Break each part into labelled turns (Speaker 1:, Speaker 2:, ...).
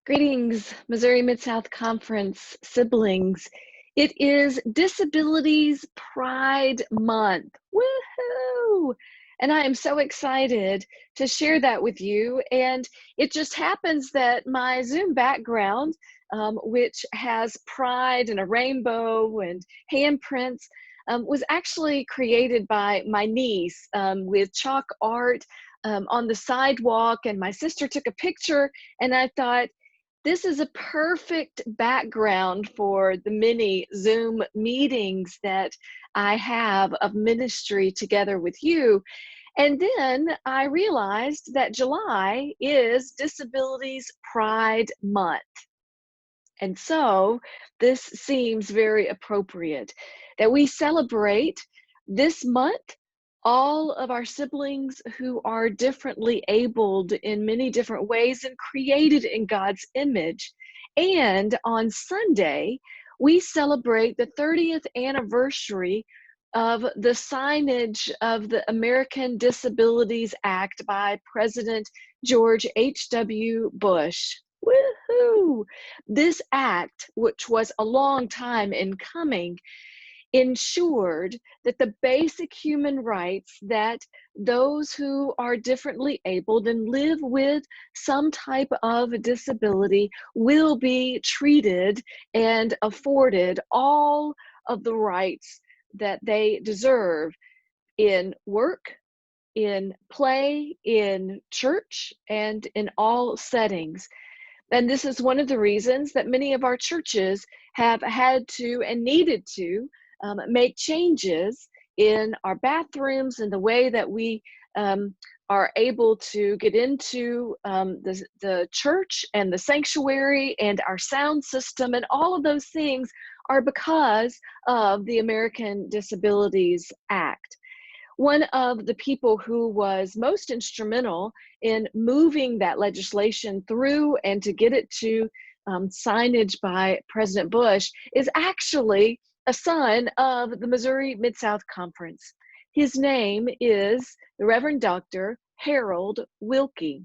Speaker 1: Greetings, Missouri Mid-South Conference siblings. It is Disabilities Pride Month. Woohoo! And I am so excited to share that with you. And it just happens that my Zoom background, which has pride and a rainbow and handprints, was actually created by my niece with chalk art on the sidewalk. And my sister took a picture, and I thought, this is a perfect background for the many Zoom meetings that I have of ministry together with you. And then I realized that July is Disabilities Pride Month. And so this seems very appropriate that we celebrate this month all of our siblings who are differently abled in many different ways and created in God's image. And on Sunday, we celebrate the 30th anniversary of the signage of the American Disabilities Act by President George H.W. Bush. Woohoo! This act, which was a long time in coming, ensured that the basic human rights that those who are differently abled and live with some type of disability will be treated and afforded all of the rights that they deserve in work, in play, in church, and in all settings. And this is one of the reasons that many of our churches have had to and needed to make changes in our bathrooms and the way that we are able to get into the church and the sanctuary and our sound system, and all of those things are because of the American Disabilities Act. One of the people who was most instrumental in moving that legislation through and to get it to signage by President Bush is actually a son of the Missouri Mid-South Conference. His name is the Reverend Dr. Harold Wilke.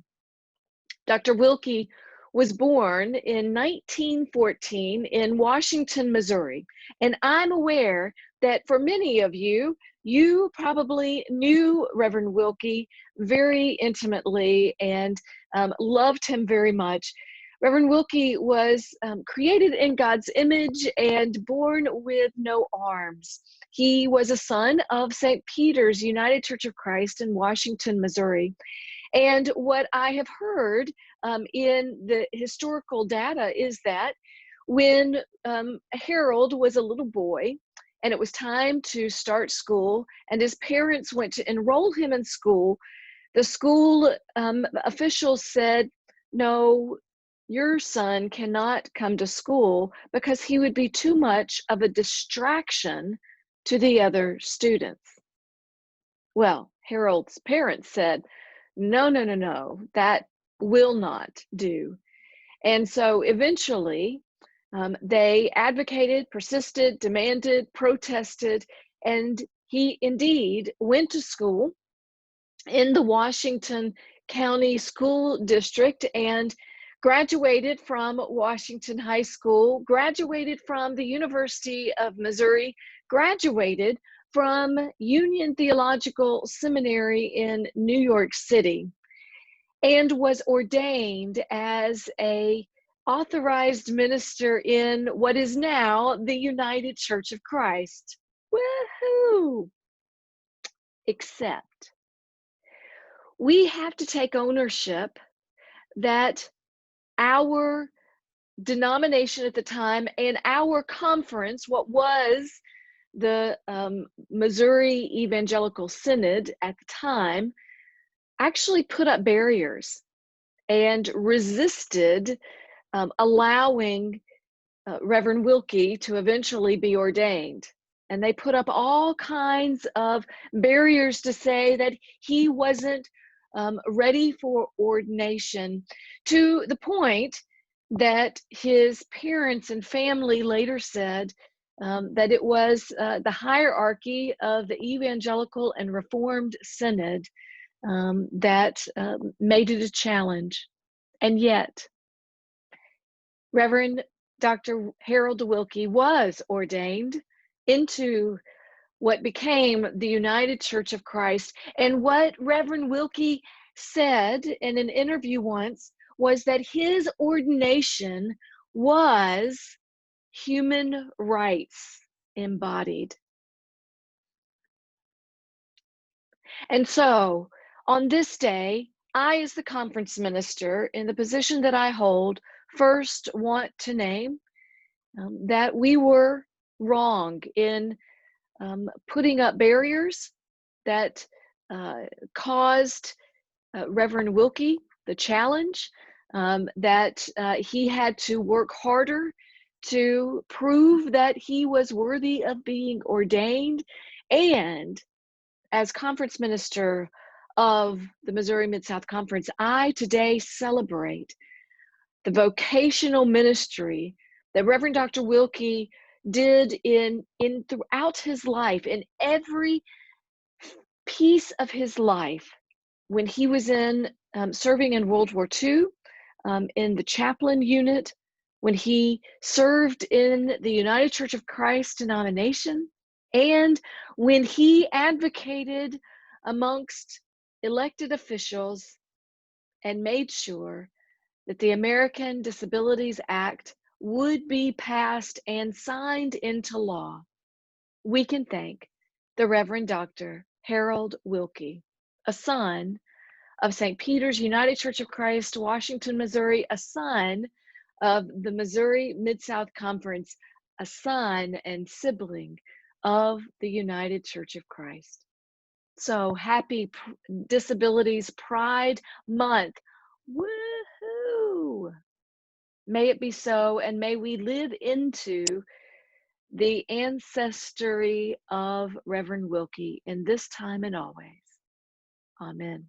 Speaker 1: Dr. Wilke was born in 1914 in Washington, Missouri. And I'm aware that for many of you, you probably knew Reverend Wilke very intimately and loved him very much. Reverend Wilke was created in God's image and born with no arms. He was a son of St. Peter's United Church of Christ in Washington, Missouri. And what I have heard in the historical data is that when Harold was a little boy and it was time to start school and his parents went to enroll him in school, the school officials said, "No, your son cannot come to school because he would be too much of a distraction to the other students." Well, Harold's parents said, no, that will not do. And so eventually they advocated, persisted, demanded, protested, and he indeed went to school in the Washington County School District and graduated from Washington High School, graduated from the University of Missouri, graduated from Union Theological Seminary in New York City, and was ordained as a authorized minister in what is now the United Church of Christ. Woohoo! Except we have to take ownership that our denomination at the time and our conference, what was the Missouri Evangelical Synod at the time, actually put up barriers and resisted allowing Reverend Wilke to eventually be ordained. And they put up all kinds of barriers to say that he wasn't ready for ordination, to the point that his parents and family later said that it was the hierarchy of the Evangelical and Reformed Synod that made it a challenge. And yet, Reverend Dr. Harold Wilke was ordained into what became the United Church of Christ. And what Reverend Wilke said in an interview once was that his ordination was human rights embodied. And so on this day, I, as the conference minister, in the position that I hold, first want to name that we were wrong in putting up barriers that caused Reverend Wilke the challenge, that he had to work harder to prove that he was worthy of being ordained. And as conference minister of the Missouri Mid-South Conference, I today celebrate the vocational ministry that Reverend Dr. Wilke did in throughout his life, in every piece of his life. When he was in serving in World War II, in the chaplain unit, when he served in the United Church of Christ denomination, and when he advocated amongst elected officials and made sure that the American Disabilities Act would be passed and signed into law, we can thank the Reverend Dr. Harold Wilke, a son of St. Peter's United Church of Christ, Washington, Missouri, a son of the Missouri Mid-South Conference, a son and sibling of the United Church of Christ. So happy Disabilities Pride Month. Woohoo! May it be so, and may we live into the ancestry of Reverend Wilke in this time and always. Amen.